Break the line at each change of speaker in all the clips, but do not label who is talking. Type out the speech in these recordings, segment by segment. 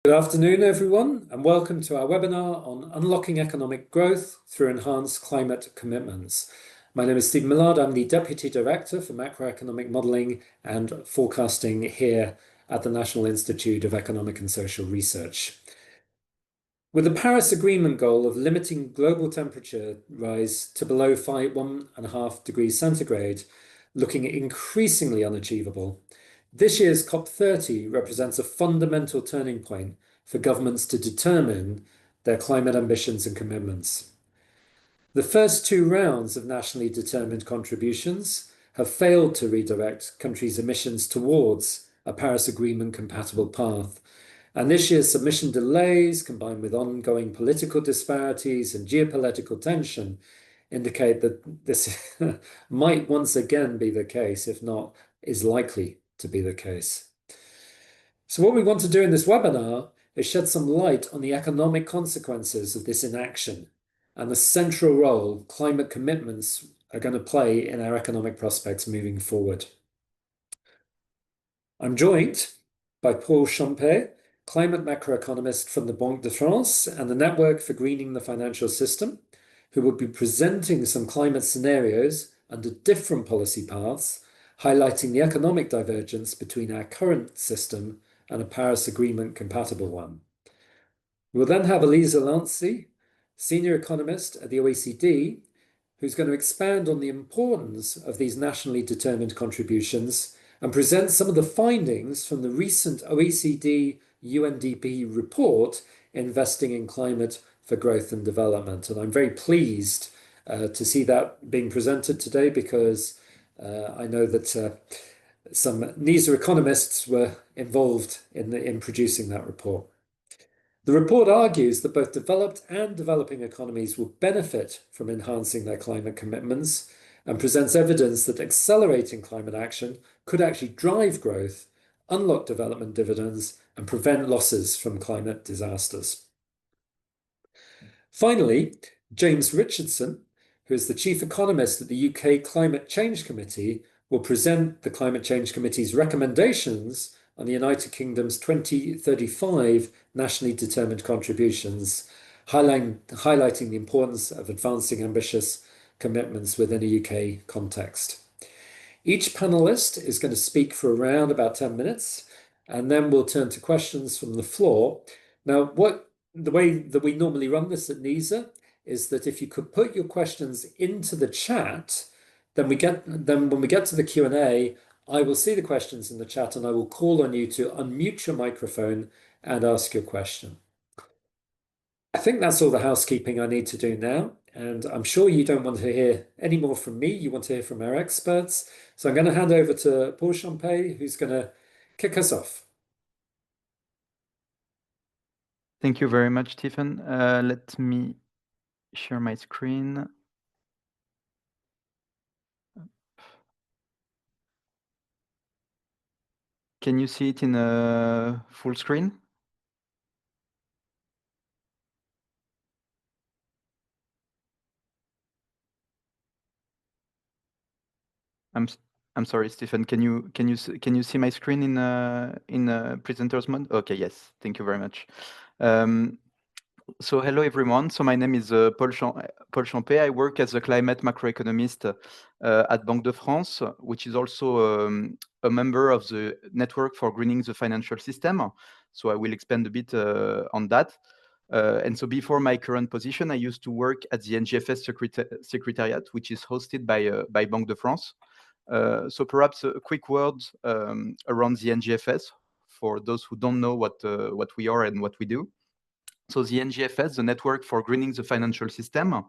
Good afternoon, everyone, and welcome to our webinar on unlocking economic growth through enhanced climate commitments. My name is Stephen Millard. I'm the Deputy Director for Macroeconomic Modelling and Forecasting here at the National Institute of Economic and Social Research. With the Paris Agreement goal of limiting global temperature rise to below 1.5 degrees centigrade looking increasingly unachievable, this year's COP30 represents a fundamental turning point for governments to determine their climate ambitions and commitments. The first two rounds of nationally determined contributions have failed to redirect countries' emissions towards a Paris Agreement compatible path. And this year's submission delays, combined with ongoing political disparities and geopolitical tension, indicate that this might once again be the case, if not is likely to be the case. So what we want to do in this webinar is shed some light on the economic consequences of this inaction and the central role climate commitments are going to play in our economic prospects moving forward. I'm joined by Paul Champey, climate macroeconomist from the Banque de France and the Network for Greening the Financial System, who will be presenting some climate scenarios under different policy paths, highlighting the economic divergence between our current system and a Paris Agreement compatible one. We'll then have Elisa Lanzi, senior economist at the OECD, who's going to expand on the importance of these nationally determined contributions and present some of the findings from the recent OECD UNDP report, Investing in Climate for Growth and Development. And I'm very pleased to see that being presented today because I know that some NISA economists were involved in producing that report. The report argues that both developed and developing economies will benefit from enhancing their climate commitments and presents evidence that accelerating climate action could actually drive growth, unlock development dividends, and prevent losses from climate disasters. Finally, James Richardson, who is the chief economist at the UK Climate Change Committee, will present the Climate Change Committee's recommendations on the United Kingdom's 2035 nationally determined contributions, highlighting the importance of advancing ambitious commitments within a UK context. Each panelist is going to speak for around about 10 minutes, and then we'll turn to questions from the floor. Now, the way that we normally run this at NISA is that if you could put your questions into the chat, then when we get to the Q&A, I will see the questions in the chat and I will call on you to unmute your microphone and ask your question. I think that's all the housekeeping I need to do now. And I'm sure you don't want to hear any more from me. You want to hear from our experts. So I'm going to hand over to Paul Champey, who's going to kick us off.
Thank you very much, Stephen. Let me share my screen. Can you see it in a full screen? I'm sorry, Stephen. Can you see my screen in presenter's mode? Okay, yes. Thank you very much. So hello everyone. So my name is Paul Champey. I work as a climate macroeconomist at Banque de France, which is also a member of the Network for Greening the Financial System. So I will expand a bit on that. And so before my current position, I used to work at the NGFS Secretariat, which is hosted by Banque de France. So perhaps a quick word around the NGFS for those who don't know what we are and what we do. So the NGFS, the Network for Greening the Financial System,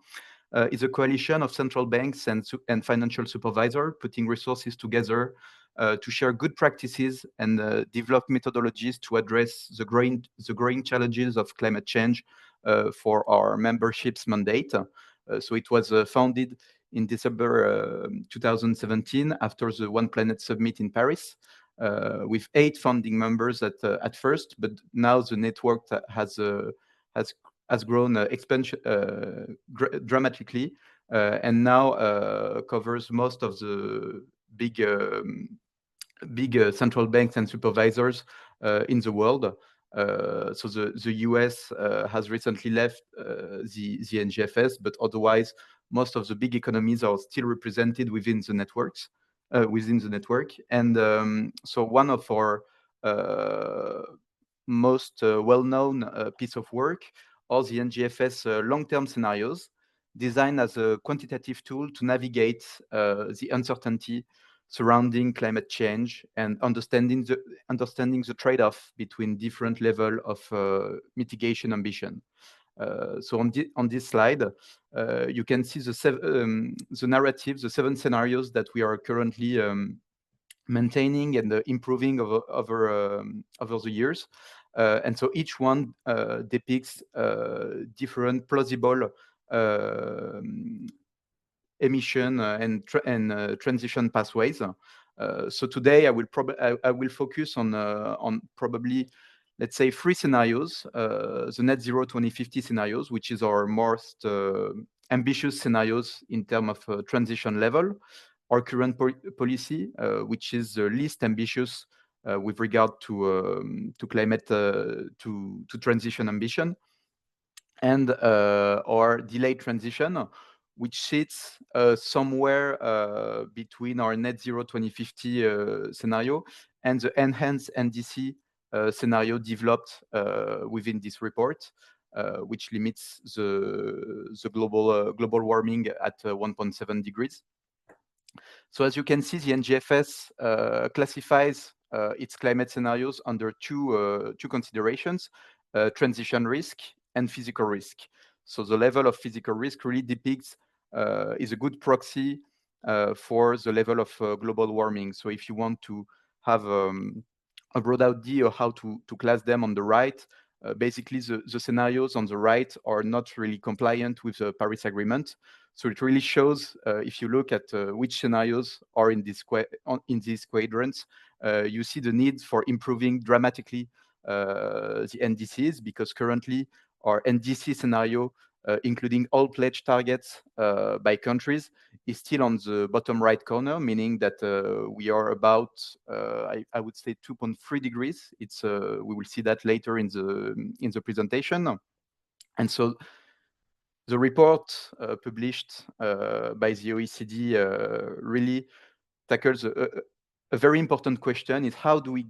is a coalition of central banks and financial supervisors putting resources together to share good practices and develop methodologies to address the growing challenges of climate change for our membership's mandate. So it was founded in December 2017 after the One Planet Summit in Paris. With 8 founding members at first, but now the network has grown dramatically, and now covers most of the big central banks and supervisors in the world. So the US has recently left the NGFS, but otherwise most of the big economies are still represented within the networks, And so one of our most well-known piece of work are the NGFS long-term scenarios, designed as a quantitative tool to navigate the uncertainty surrounding climate change and understanding the trade-off between different level of mitigation ambition. So on this slide, you can see the narrative, the 7 scenarios that we are currently maintaining and improving over the years. And so each one depicts different plausible emission and transition pathways. So today I will focus on probably, let's say, 3 scenarios. The net zero 2050 scenarios, which is our most ambitious scenarios in terms of transition level. Our current policy, which is the least ambitious with regard to climate to transition ambition, and our delayed transition, which sits somewhere between our net zero 2050 scenario and the enhanced NDC scenario developed within this report, which limits the global warming at 1.7 degrees. So as you can see, the NGFS classifies its climate scenarios under two considerations: transition risk and physical risk. So the level of physical risk really depicts is a good proxy for the level of global warming. So if you want to have a broad idea of how to class them on the right, basically the scenarios on the right are not really compliant with the Paris Agreement. So it really shows, if you look at which scenarios are in these quadrants, you see the need for improving dramatically the NDCs, because currently our NDC scenario, including all pledge targets by countries, is still on the bottom right corner, meaning that we are about, I would say, 2.3 degrees. It's we will see that later in the presentation. And so the report published by the OECD really tackles a very important question: is how do we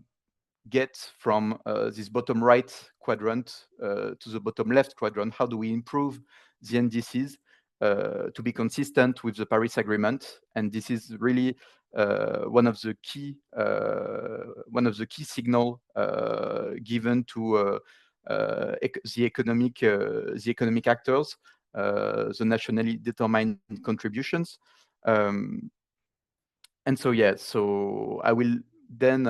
get from this bottom right quadrant to the bottom left quadrant? How do we improve the NDCs to be consistent with the Paris Agreement? And this is really one of the key signal given to the economic actors, the nationally determined contributions. And so, yeah, so I will then,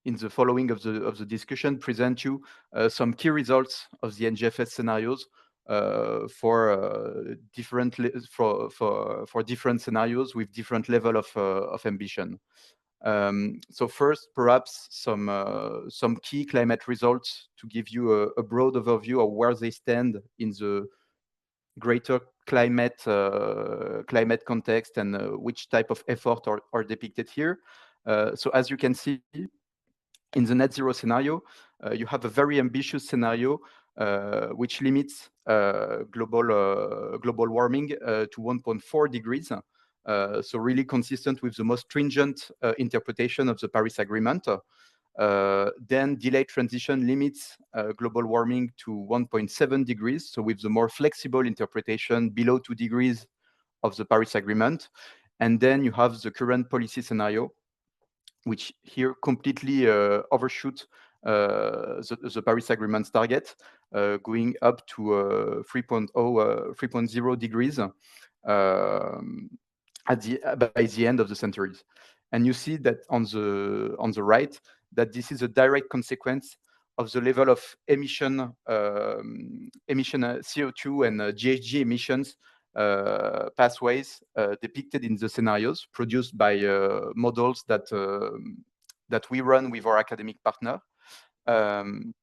in the following of the discussion, present you some key results of the NGFS scenarios for different scenarios with different level of ambition. So first, perhaps some key climate results to give you a broad overview of where they stand in the greater climate context, and which type of effort are depicted here. So as you can see, in the net zero scenario, you have a very ambitious scenario which limits global warming to 1.4 degrees. So really consistent with the most stringent interpretation of the Paris Agreement. Then delayed transition limits global warming to 1.7 degrees, so with the more flexible interpretation below 2 degrees of the Paris Agreement. And then you have the current policy scenario, which here completely overshoot the Paris Agreement's target, going up to 3.0 degrees by the end of the centuries. And you see that on the right, that this is a direct consequence of the level of emission CO2 and GHG emissions pathways depicted in the scenarios produced by models that we run with our academic partner. And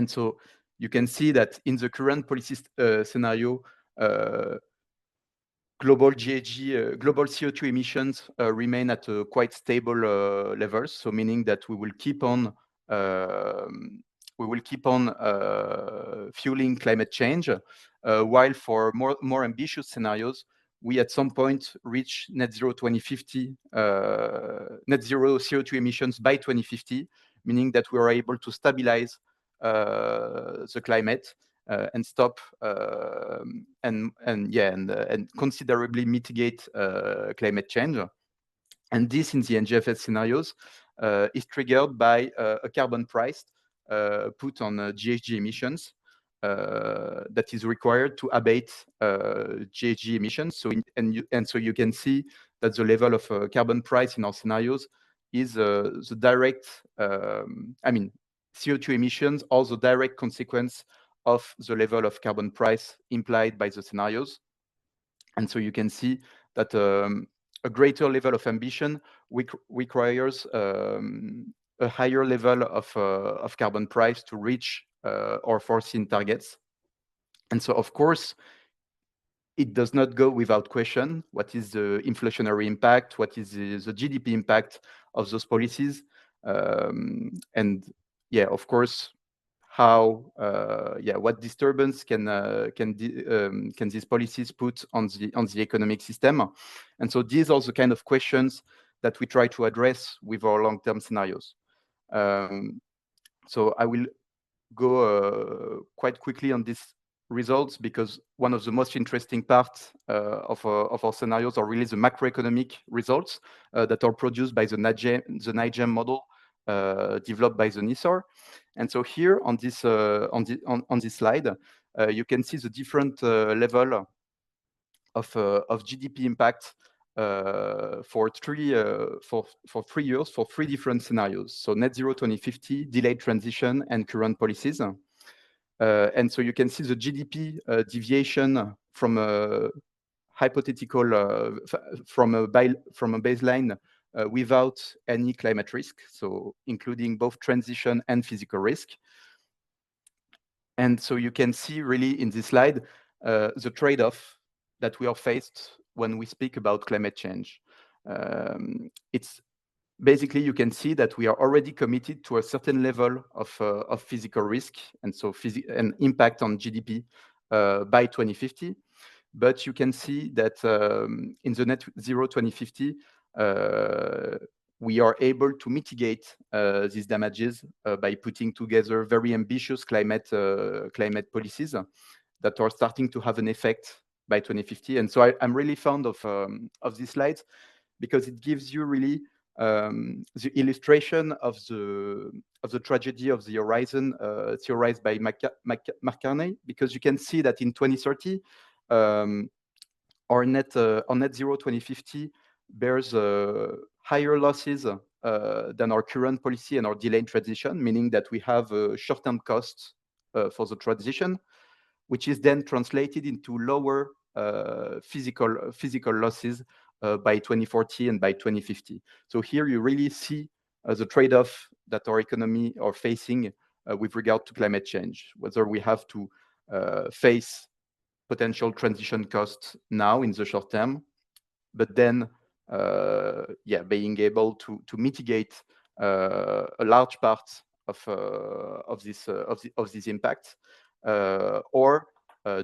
so you can see that in the current policy scenario, global CO2 emissions remain at quite stable levels. So meaning that we will keep on we will keep on fueling climate change, while for more ambitious scenarios, we at some point reach net zero 2050, net zero CO2 emissions by 2050, meaning that we are able to stabilize the climate and stop and considerably mitigate climate change. And this, in the NGFS scenarios, is triggered by a carbon price put on GHG emissions that is required to abate GHG emissions. So, so you can see that the level of carbon price in our scenarios is the direct, CO2 emissions are the direct consequence of the level of carbon price implied by the scenarios. And so you can see that a greater level of ambition requires a higher level of carbon price to reach our foreseen targets. And so, of course, it does not go without question. What is the inflationary impact? What is the GDP impact of those policies? And yeah, of course, how what disturbance can these policies put on the economic system? And so these are the kind of questions that we try to address with our long-term scenarios. So I will go quite quickly on these results, because one of the most interesting parts of our scenarios are really the macroeconomic results that are produced by the NIGEM model developed by the NISR. And so here on this slide, you can see the different level of GDP impact for 3 years for 3 different scenarios. So net zero 2050, delayed transition, and current policies. And so you can see the GDP deviation from a hypothetical from a baseline without any climate risk, so including both transition and physical risk. And so you can see really in this slide the trade-off that we are faced when we speak about climate change. It's basically, you can see that we are already committed to a certain level of physical risk, and so an impact on GDP by 2050. But you can see that in the net zero 2050, we are able to mitigate these damages by putting together very ambitious climate policies that are starting to have an effect by 2050. And so I'm really fond of these slides, because it gives you really the illustration of the tragedy of the horizon theorized by Macroeconomist, because you can see that in 2030, our net zero 2050 bears higher losses than our current policy and our delayed transition, meaning that we have short-term costs for the transition, which is then translated into lower physical losses by 2040 and by 2050. So here you really see the trade-off that our economy are facing with regard to climate change, whether we have to face potential transition costs now in the short term, but then being able to mitigate a large part of this impact, or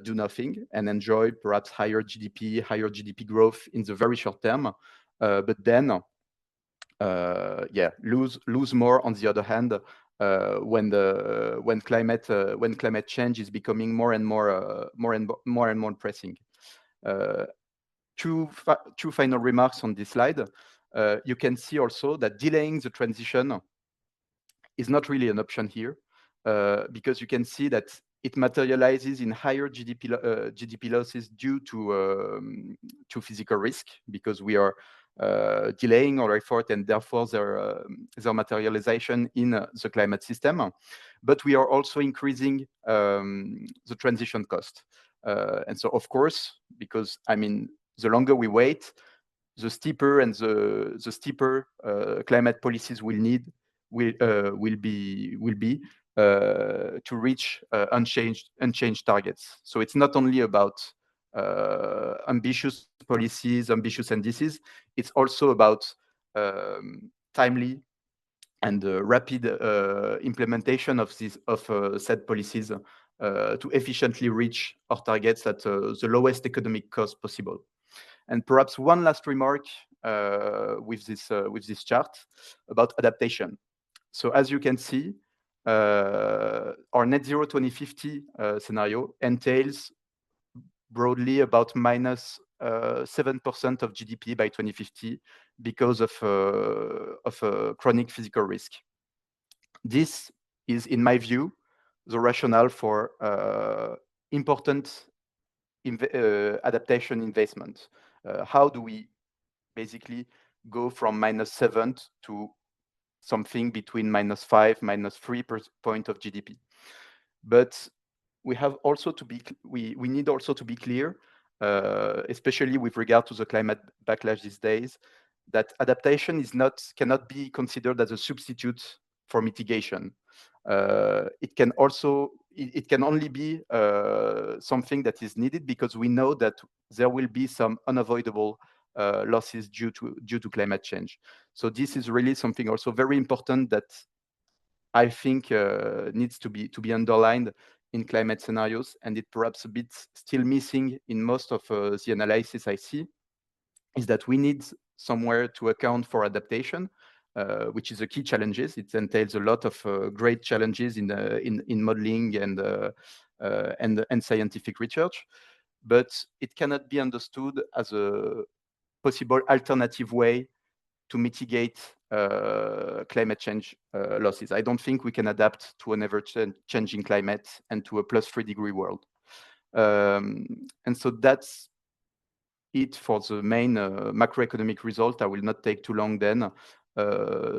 do nothing and enjoy perhaps higher GDP growth in the very short term, but then lose more on the other hand when climate change is becoming more and more pressing. Two final remarks on this slide. You can see also that delaying the transition is not really an option here, because you can see that it materializes in higher GDP losses due to physical risk, because we are delaying our effort and therefore their materialization in the climate system. But we are also increasing the transition cost. And so, of course, because the longer we wait, the steeper climate policies will be to reach unchanged targets. So it's not only about ambitious policies, ambitious NDCs. It's also about timely and rapid implementation of said policies to efficiently reach our targets at the lowest economic cost possible. And perhaps one last remark with this chart about adaptation. So as you can see, our net zero 2050 scenario entails broadly about minus 7% of GDP by 2050 because of chronic physical risk. This is, in my view, the rationale for important adaptation investment. How do we basically go from -7 to something between -5, -3% of GDP? But we have also to be we need also to be clear, especially with regard to the climate backlash these days, that adaptation cannot be considered as a substitute for mitigation. It can only be something that is needed because we know that there will be some unavoidable losses due to climate change. So this is really something also very important that I think needs to be underlined in climate scenarios, and it perhaps a bit still missing in most of the analysis I see, is that we need somewhere to account for adaptation, which is a key challenges. It entails a lot of great challenges in modeling and scientific research, but it cannot be understood as a possible alternative way to mitigate climate change losses. I don't think we can adapt to an ever-changing climate and to a +3-degree world. And so that's it for the main macroeconomic result. I will not take too long then.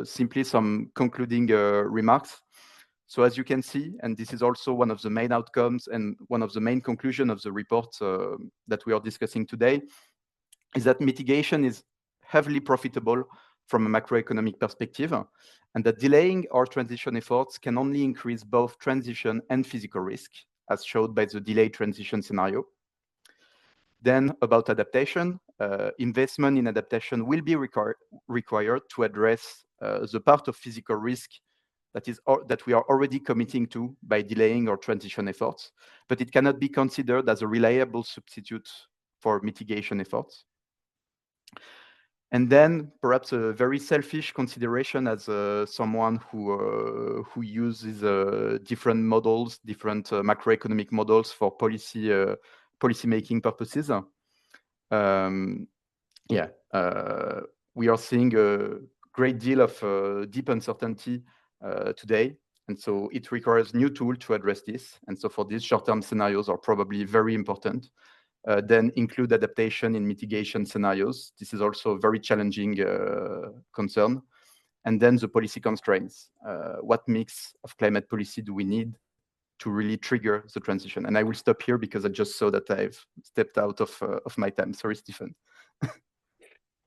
Simply some concluding remarks. So as you can see, and this is also one of the main outcomes and one of the main conclusions of the report that we are discussing today, is that mitigation is heavily profitable from a macroeconomic perspective, and that delaying our transition efforts can only increase both transition and physical risk, as showed by the delayed transition scenario. Then about adaptation, investment in adaptation will be required to address the part of physical risk that we are already committing to by delaying our transition efforts, but it cannot be considered as a reliable substitute for mitigation efforts. And then perhaps a very selfish consideration as someone who uses different models, different macroeconomic models for policy making purposes. We are seeing a great deal of deep uncertainty today, and so it requires new tools to address this. And so for these short-term scenarios are probably very important. Then include adaptation in mitigation scenarios. This is also a very challenging concern. And then the policy constraints. What mix of climate policy do we need to really trigger the transition? And I will stop here because I just saw that I've stepped out of my time. Sorry, Stephen.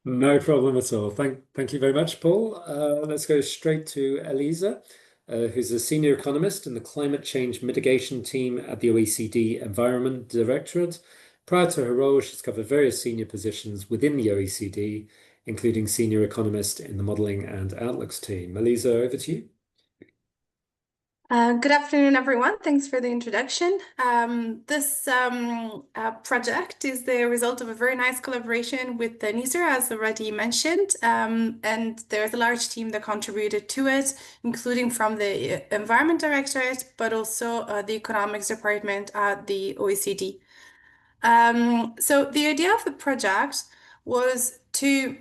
No problem at all. Thank you very much, Paul. Let's go straight to Elisa, who's a senior economist in the climate change mitigation team at the OECD Environment Directorate. Prior to her role, she's covered various senior positions within the OECD, including senior economist in the modeling and outlooks team. Elisa, over to you.
Good afternoon, everyone. Thanks for the introduction. This project is the result of a very nice collaboration with the NISR, as already mentioned, and there's a large team that contributed to it, including from the Environment Directorate, but also the Economics Department at the OECD. So the idea of the project was to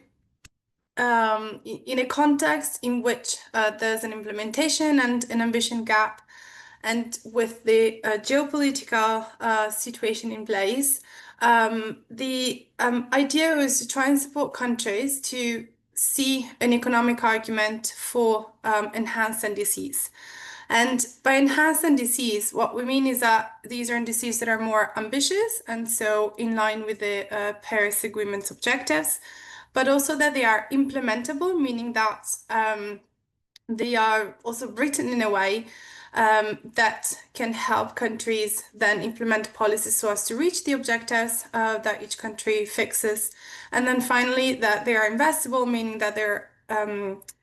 in a context in which there's an implementation and an ambition gap, and with the geopolitical situation in place, the idea was to try and support countries to see an economic argument for enhanced NDCs. And by enhanced NDCs, what we mean is that these are NDCs that are more ambitious and so in line with the Paris Agreement's objectives, but also that they are implementable, meaning that they are also written in a way that can help countries then implement policies so as to reach the objectives that each country fixes. And then finally, that they are investable, meaning that they're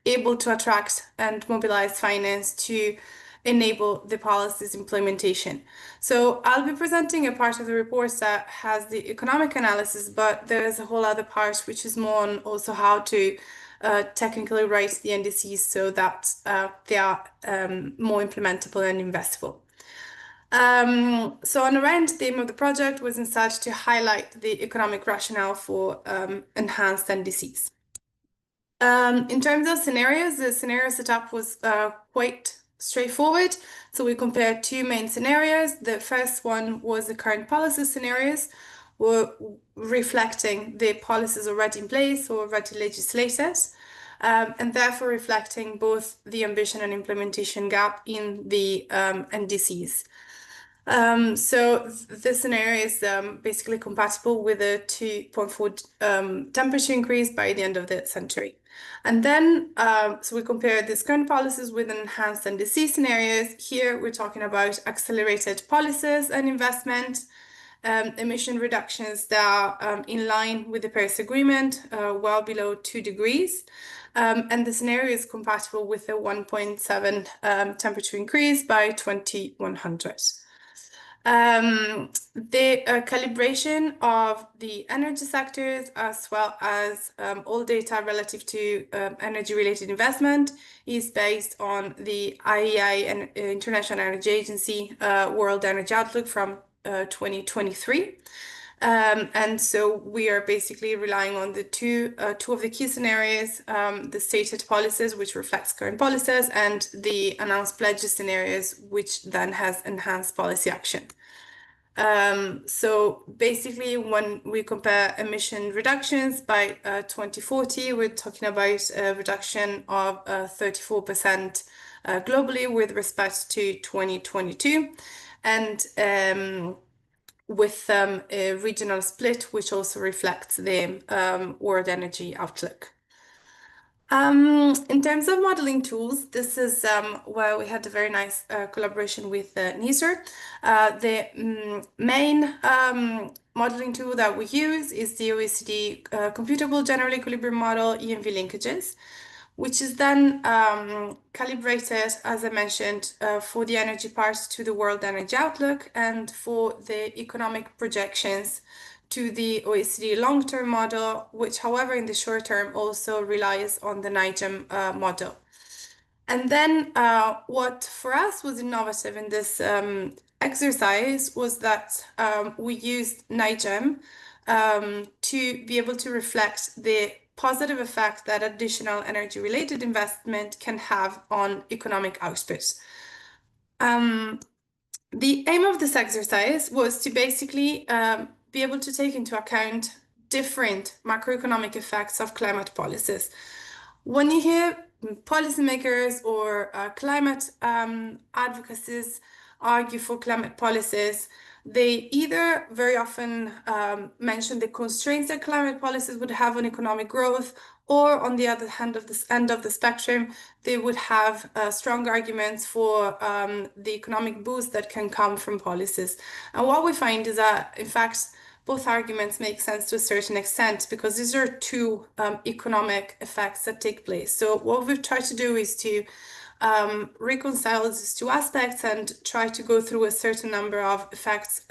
able to attract and mobilize finance to enable the policy's implementation. So I'll be presenting a part of the report that has the economic analysis, but there's a whole other part which is more on also how to technically write the NDCs so that they are more implementable and investable. So on the right, the aim of the project was instead to highlight the economic rationale for enhanced NDCs. In terms of scenarios, the scenario setup was quite straightforward. So we compared two main scenarios. The first one was the current policy scenarios, were reflecting the policies already in place or already legislated, and therefore reflecting both the ambition and implementation gap in the NDCs. So this scenario is basically compatible with a 2.4 temperature increase by the end of the century. And then, so we compare these current policies with enhanced NDC scenarios. Here, we're talking about accelerated policies and investment, emission reductions that are in line with the Paris Agreement, well below 2 degrees. And the scenario is compatible with a 1.7 temperature increase by 2100. The calibration of the energy sectors, as well as all data relative to energy-related investment, is based on the IEA and International Energy Agency World Energy Outlook from 2023. And so we are basically relying on the two of the key scenarios, the stated policies, which reflects current policies, and the announced pledges scenarios, which then has enhanced policy action. So basically, when we compare emission reductions by 2040, we're talking about a reduction of 34% globally with respect to 2022. And with a regional split, which also reflects the World Energy Outlook. In terms of modeling tools, this is where we had a very nice collaboration with NISR. The main modeling tool that we use is the OECD Computable General Equilibrium Model, EMV linkages, which is then calibrated, as I mentioned, for the energy parts to the World Energy Outlook and for the economic projections to the OECD long-term model, which, however, in the short term also relies on the NIGEM model. And then what for us was innovative in this exercise was that we used NIGEM to be able to reflect the positive effect that additional energy-related investment can have on economic output. The aim of this exercise was to basically be able to take into account different macroeconomic effects of climate policies. When you hear policymakers or climate advocacies argue for climate policies, they either very often mention the constraints that climate policies would have on economic growth, or on the other hand of this end of the spectrum, they would have strong arguments for the economic boost that can come from policies. And what we find is that, in fact, both arguments make sense to a certain extent because these are two economic effects that take place. So what we've tried to do is to reconcile these two aspects and try to go through a certain number of effects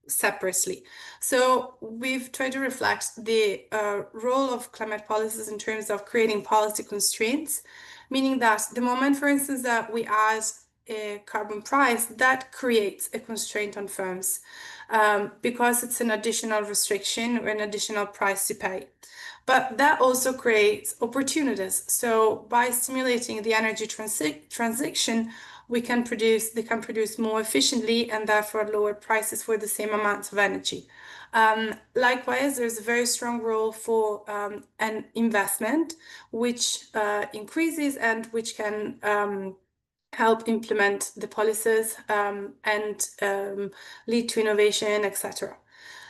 separately. So we've tried to reflect the role of climate policies in terms of creating policy constraints, meaning that the moment, for instance, that we add a carbon price, that creates a constraint on firms because it's an additional restriction or an additional price to pay. But that also creates opportunities. So by stimulating the energy transition, they can produce more efficiently and therefore lower prices for the same amount of energy. Likewise, there's a very strong role for an investment, which increases and which can help implement the policies and lead to innovation, etc.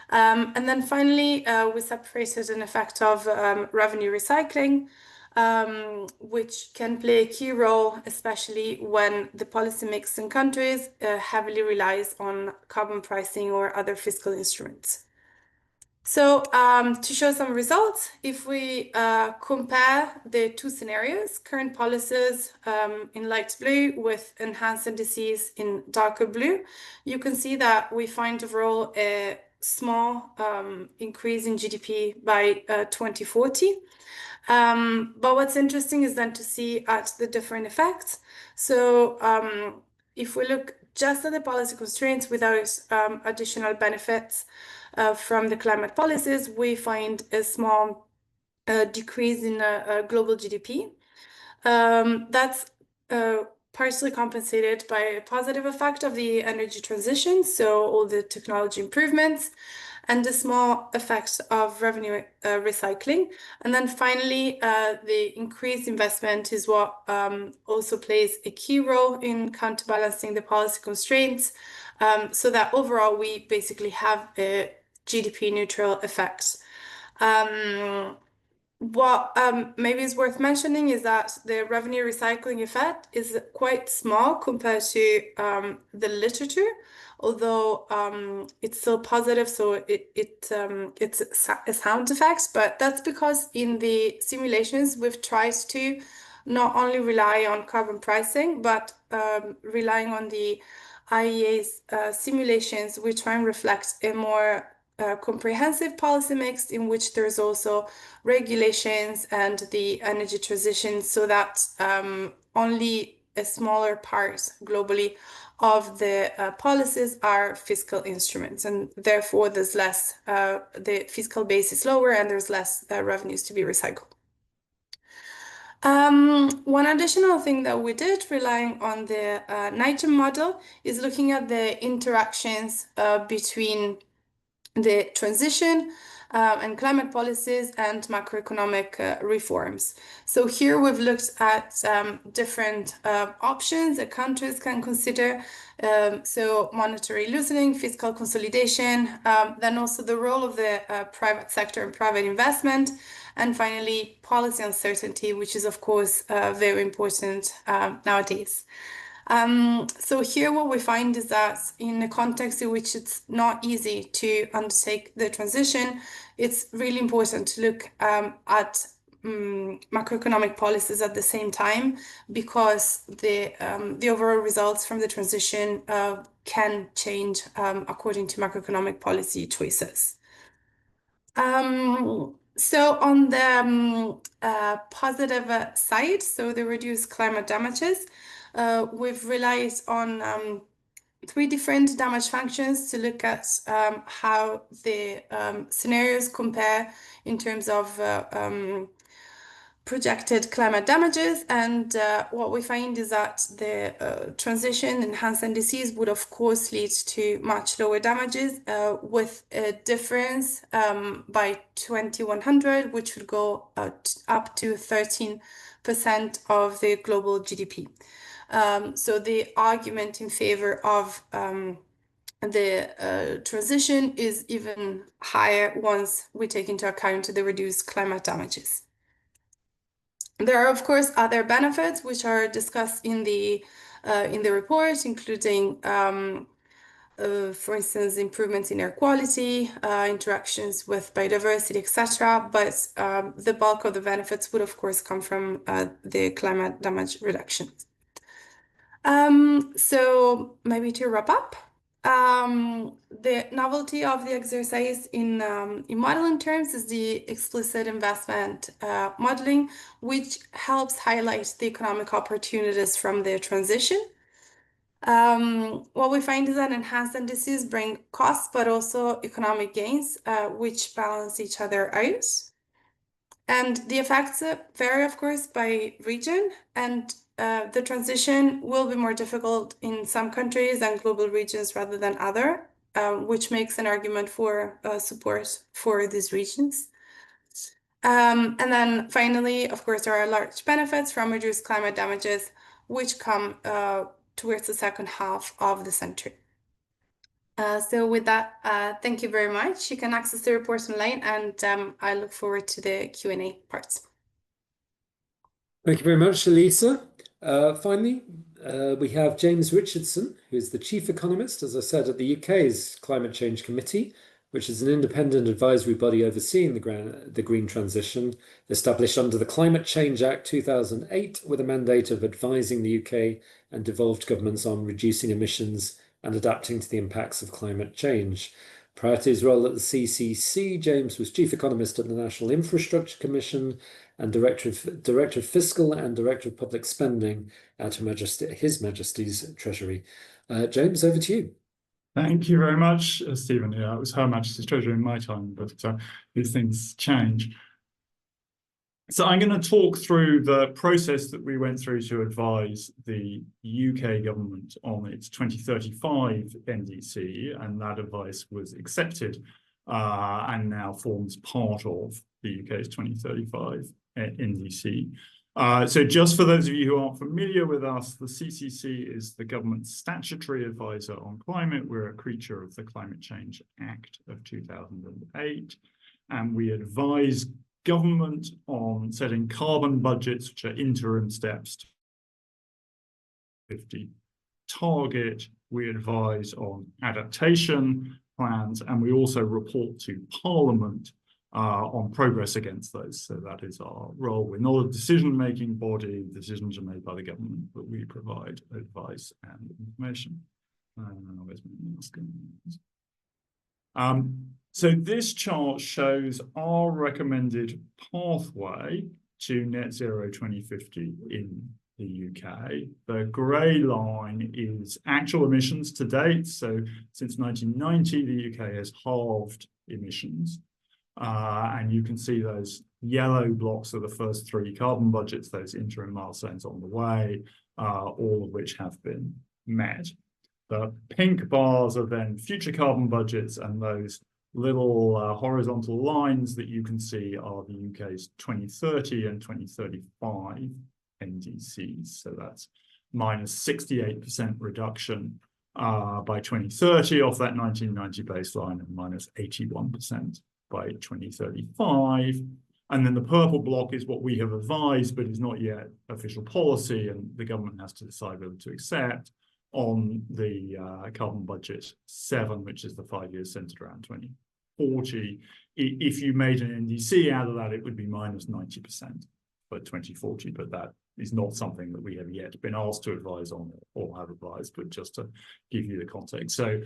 And then finally, we separated an effect of revenue recycling, which can play a key role, especially when the policy mix in countries heavily relies on carbon pricing or other fiscal instruments. So to show some results, if we compare the two scenarios, current policies in light blue with enhanced NDCs in darker blue, you can see that we find overall a small increase in GDP by 2040. But what's interesting is then to see at the different effects. So if we look just at the policy constraints without additional benefits from the climate policies, we find a small decrease in global GDP. That's partially compensated by a positive effect of the energy transition, so all the technology improvements, and the small effects of revenue recycling. And then finally, the increased investment is what also plays a key role in counterbalancing the policy constraints, so that overall we basically have a GDP neutral effect. What maybe is worth mentioning is that the revenue recycling effect is quite small compared to the literature, although it's still positive, so it's a sound effect. But that's because in the simulations we've tried to not only rely on carbon pricing, but relying on the IEA's simulations, we try and reflect a more comprehensive policy mix in which there's also regulations and the energy transition, so that only a smaller part globally of the policies are fiscal instruments, and therefore there's less, the fiscal base is lower and there's less revenues to be recycled. One additional thing that we did, relying on the NIGEM model, is looking at the interactions between the transition and climate policies and macroeconomic reforms. So here we've looked at different options that countries can consider. So monetary loosening, fiscal consolidation, then also the role of the private sector and private investment, and finally policy uncertainty, which is of course very important nowadays. So here what we find is that in a context in which it's not easy to undertake the transition, it's really important to look at macroeconomic policies at the same time, because the overall results from the transition can change according to macroeconomic policy choices. So on the positive side, so the reduced climate damages, we've relied on 3 different damage functions to look at how the scenarios compare in terms of projected climate damages. And what we find is that the transition enhanced NDCs would of course lead to much lower damages, with a difference by 2100, which would go up to 13% of the global GDP. So the argument in favor of the transition is even higher once we take into account the reduced climate damages. There are, of course, other benefits which are discussed in the report, including, for instance, improvements in air quality, interactions with biodiversity, etc. But the bulk of the benefits would, of course, come from the climate damage reduction. So maybe to wrap up, the novelty of the exercise in modeling terms is the explicit investment modeling, which helps highlight the economic opportunities from the transition. What we find is that enhanced NDCs bring costs, but also economic gains, which balance each other out. And the effects vary, of course, by region, and the transition will be more difficult in some countries and global regions rather than other, which makes an argument for support for these regions. And then finally, of course, there are large benefits from reduced climate damages, which come towards the second half of the century. So with that, thank you very much. You can access the report online, and I look forward to the Q&A parts.
Thank you very much, Elisa. Finally, we have James Richardson, who's the Chief Economist, as I said, at the UK's Climate Change Committee, which is an independent advisory body overseeing the green transition, established under the Climate Change Act 2008 with a mandate of advising the UK and devolved governments on reducing emissions and adapting to the impacts of climate change. Prior to his role at the CCC, James was Chief Economist at the National Infrastructure Commission and Director of Fiscal and Director of Public Spending at His Majesty's Treasury. James, over to you.
Thank you very much, Stephen. Yeah, it was Her Majesty's Treasury in my time, but these things change. So I'm going to talk through the process that we went through to advise the UK government on its 2035 NDC, and that advice was accepted and now forms part of the UK's 2035 NDC. So just for those of you who aren't familiar with us, the CCC is the government's statutory advisor on climate. We're a creature of the Climate Change Act of 2008, and we advise government on setting carbon budgets, which are interim steps to 50 target. We advise on adaptation plans, and we also report to Parliament on progress against those. So that is our role. We're not a decision-making body. Decisions are made by the government, but we provide advice and information. So this chart shows our recommended pathway to net zero 2050 in the UK. The grey line is actual emissions to date. So since 1990, the UK has halved emissions. And you can see those yellow blocks are the first 3 carbon budgets, those interim milestones on the way, all of which have been met. The pink bars are then future carbon budgets, and those little horizontal lines that you can see are the UK's 2030 and 2035 NDCs. So that's minus 68% reduction by 2030 off that 1990 baseline and minus 81% by 2035. And then the purple block is what we have advised, but is not yet official policy, and the government has to decide whether to accept on the carbon budget 7, which is the 5 years centered around 2040. If you made an NDC out of that, it would be minus 90% by 2040, but that is not something that we have yet been asked to advise on or have advised, but just to give you the context. So,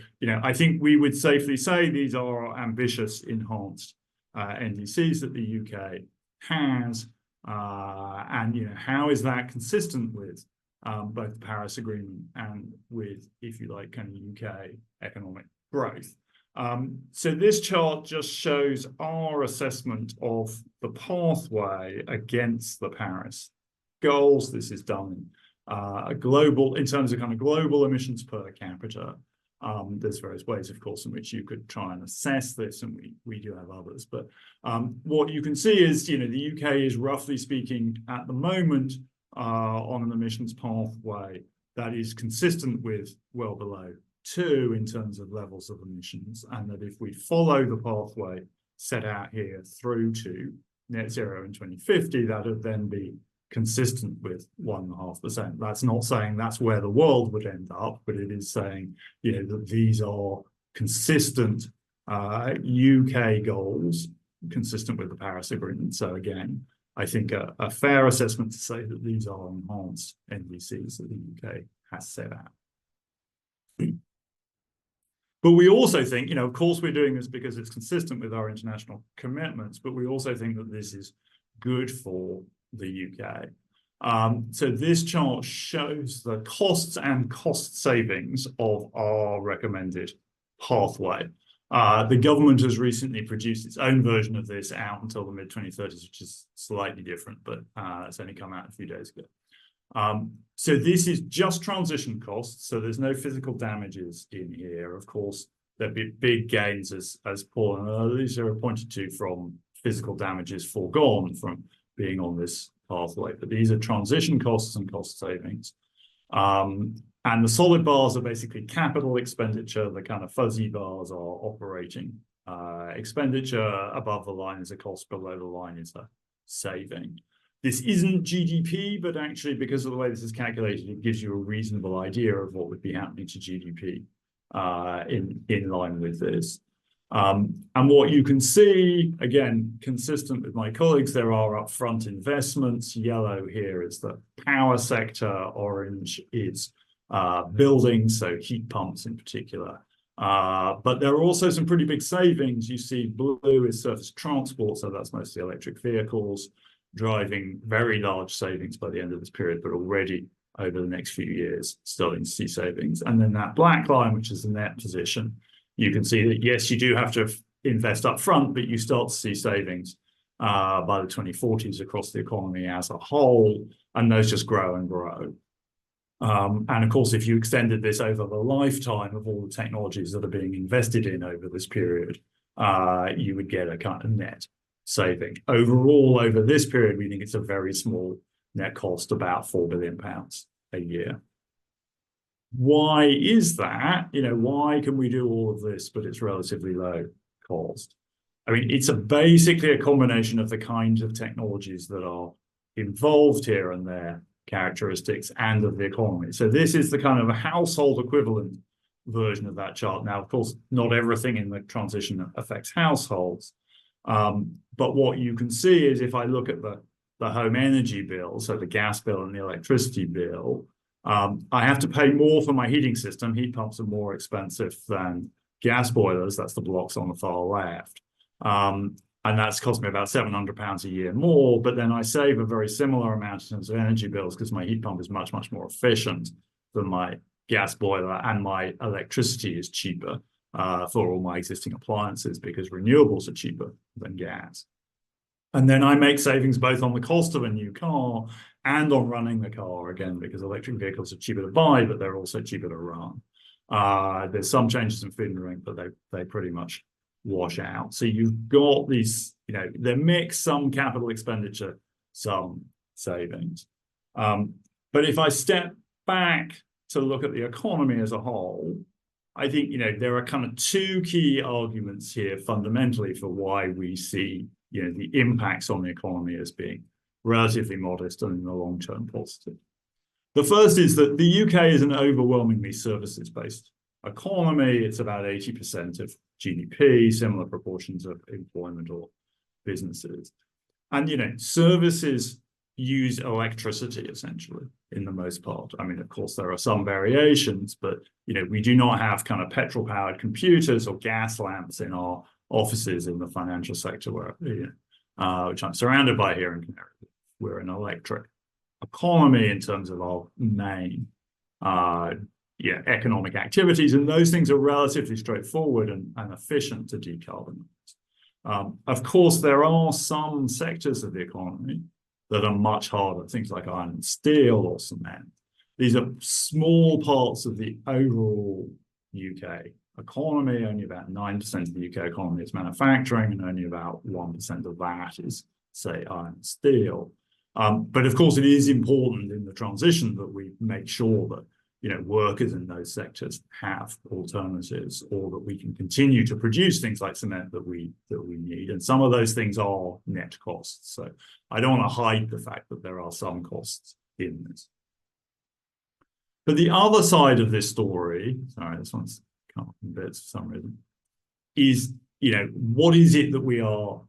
I think we would safely say these are ambitious, enhanced NDCs that the UK has. And, how is that consistent with both the Paris Agreement and with, if you like, kind of UK economic growth? So this chart just shows our assessment of the pathway against the Paris goals. This is done in terms of kind of global emissions per capita. There's various ways, of course, in which you could try and assess this, and we do have others. But what you can see is, the UK is roughly speaking at the moment on an emissions pathway that is consistent with well below 2 in terms of levels of emissions, and that if we follow the pathway set out here through to net zero in 2050, that would then be consistent with 1.5%. That's not saying that's where the world would end up, but it is saying, that these are consistent UK goals, consistent with the Paris Agreement. So again, I think a fair assessment to say that these are enhanced NDCs that the UK has set out. But we also think, of course, we're doing this because it's consistent with our international commitments, but we also think that this is good for the UK. So this chart shows the costs and cost savings of our recommended pathway. The government has recently produced its own version of this out until the mid-2030s, which is slightly different, but it's only come out a few days ago. So this is just transition costs, so there's no physical damages in here. Of course, there'd be big gains, as Paul and Alicia pointed to, from physical damages foregone from being on this pathway. But these are transition costs and cost savings. And the solid bars are basically capital expenditure. The kind of fuzzy bars are operating expenditure. Above the line is a cost, below the line is a saving. This isn't GDP, but actually, because of the way this is calculated, it gives you a reasonable idea of what would be happening to GDP in line with this. And what you can see, again, consistent with my colleagues, there are upfront investments. Yellow here is the power sector, orange is buildings, so heat pumps in particular. But there are also some pretty big savings. You see blue is surface transport, so that's mostly electric vehicles, driving very large savings by the end of this period, but already over the next few years, starting to see savings. And then that black line, which is the net position, you can see that, yes, you do have to invest up front, but you start to see savings by the 2040s across the economy as a whole, and those just grow and grow. And of course, if you extended this over the lifetime of all the technologies that are being invested in over this period, you would get a kind of net saving. Overall, over this period, we think it's a very small net cost, about £4 billion a year. Why is that? Why can we do all of this, but it's relatively low cost? I mean, it's basically a combination of the kinds of technologies that are involved here and their characteristics and of the economy. So this is the kind of a household equivalent version of that chart. Now, of course, not everything in the transition affects households. But what you can see is if I look at the home energy bill, so the gas bill and the electricity bill, I have to pay more for my heating system. Heat pumps are more expensive than gas boilers. That's the blocks on the far left. And that's cost me about £700 a year more, but then I save a very similar amount in terms of energy bills because my heat pump is much, much more efficient than my gas boiler, and my electricity is cheaper for all my existing appliances because renewables are cheaper than gas. And then I make savings both on the cost of a new car and on running the car, again, because electric vehicles are cheaper to buy, but they're also cheaper to run. There's some changes in food and drink, but they pretty much wash out. So you've got these, they're mixed, some capital expenditure, some savings. But if I step back to look at the economy as a whole, I think, there are kind of two key arguments here fundamentally for why we see, the impacts on the economy as being relatively modest and in the long term positive. The first is that the UK is an overwhelmingly services-based economy. It's about 80% of GDP, similar proportions of employment or businesses. And, services use electricity essentially in the most part. I mean, of course, there are some variations, but, we do not have kind of petrol-powered computers or gas lamps in our offices in the financial sector, where, which I'm surrounded by here in Canary. We're an electric economy in terms of our main economic activities, and those things are relatively straightforward and efficient to decarbonize. Of course, there are some sectors of the economy that are much harder, things like iron and steel or cement. These are small parts of the overall UK economy. Only about 9% of the UK economy is manufacturing, and only about 1% of that is, say, iron and steel. But of course, it is important in the transition that we make sure that workers in those sectors have alternatives, or that we can continue to produce things like cement that we need. And some of those things are net costs. So I don't want to hide the fact that there are some costs in this. But the other side of this story, sorry, this one's come up in bits for some reason, is, what is it that we are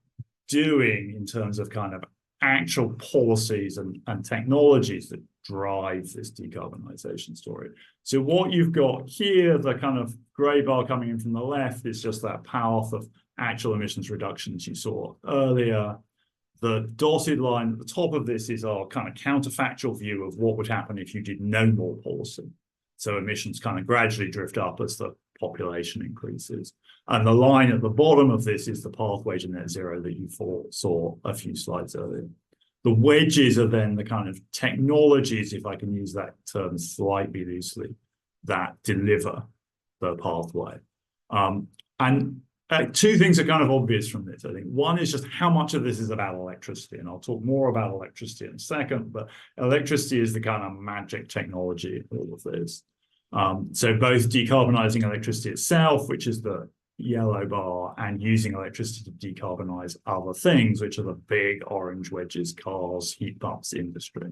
doing in terms of kind of actual policies and technologies that drive this decarbonisation story. So what you've got here, the kind of grey bar coming in from the left, is just that path of actual emissions reductions you saw earlier. The dotted line at the top of this is our kind of counterfactual view of what would happen if you did no more policy. So emissions kind of gradually drift up as the population increases. And the line at the bottom of this is the pathway to net zero that you saw a few slides earlier. The wedges are then the kind of technologies, if I can use that term slightly loosely, that deliver the pathway. And two things are kind of obvious from this, I think. One is just how much of this is about electricity, and I'll talk more about electricity in a second, but electricity is the kind of magic technology in all of this. So both decarbonising electricity itself, which is the yellow bar, and using electricity to decarbonize other things, which are the big orange wedges: cars, heat pumps, industry.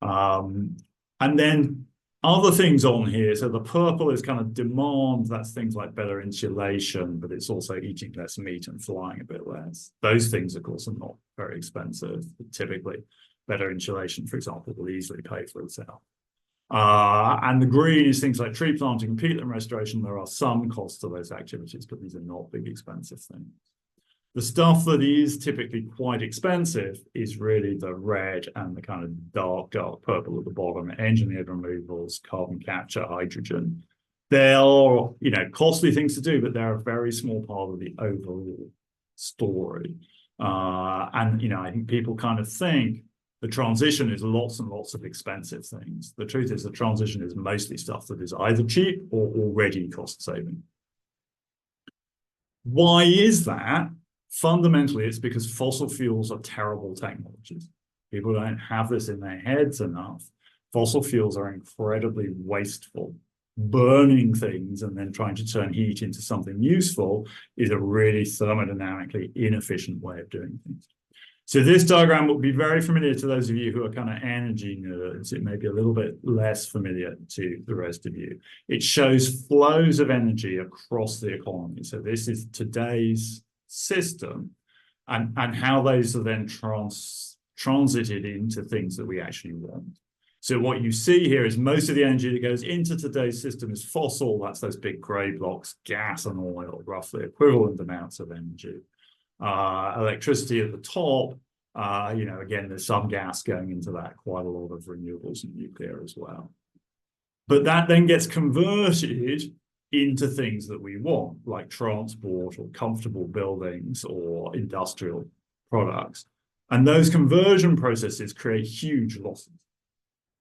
And then Other things on here, so the purple is kind of demand, that's things like better insulation, but it's also eating less meat and flying a bit less. Those things, of course, are not very expensive. Typically, better insulation, for example, will easily pay for itself. And the green is things like tree planting and peatland restoration. There are some costs to those activities, but these are not big expensive things. The stuff that is typically quite expensive is really the red and the kind of dark purple at the bottom, engineered removals, carbon capture, hydrogen. They are, costly things to do, but they're a very small part of the overall story. And I think people kind of think the transition is lots and lots of expensive things. The truth is the transition is mostly stuff that is either cheap or already cost saving. Why is that? Fundamentally, it's because fossil fuels are terrible technologies. People don't have this in their heads enough. Fossil fuels are incredibly wasteful. Burning things and then trying to turn heat into something useful is a really thermodynamically inefficient way of doing things. So this diagram will be very familiar to those of you who are kind of energy nerds. It may be a little bit less familiar to the rest of you. It shows flows of energy across the economy. So this is today's system and how those are then transited into things that we actually want. So what you see here is most of the energy that goes into today's system is fossil. That's those big gray blocks, gas and oil, roughly equivalent amounts of energy. Electricity at the top, again, there's some gas going into that, quite a lot of renewables and nuclear as well. But that then gets converted into things that we want, like transport or comfortable buildings or industrial products. And those conversion processes create huge losses.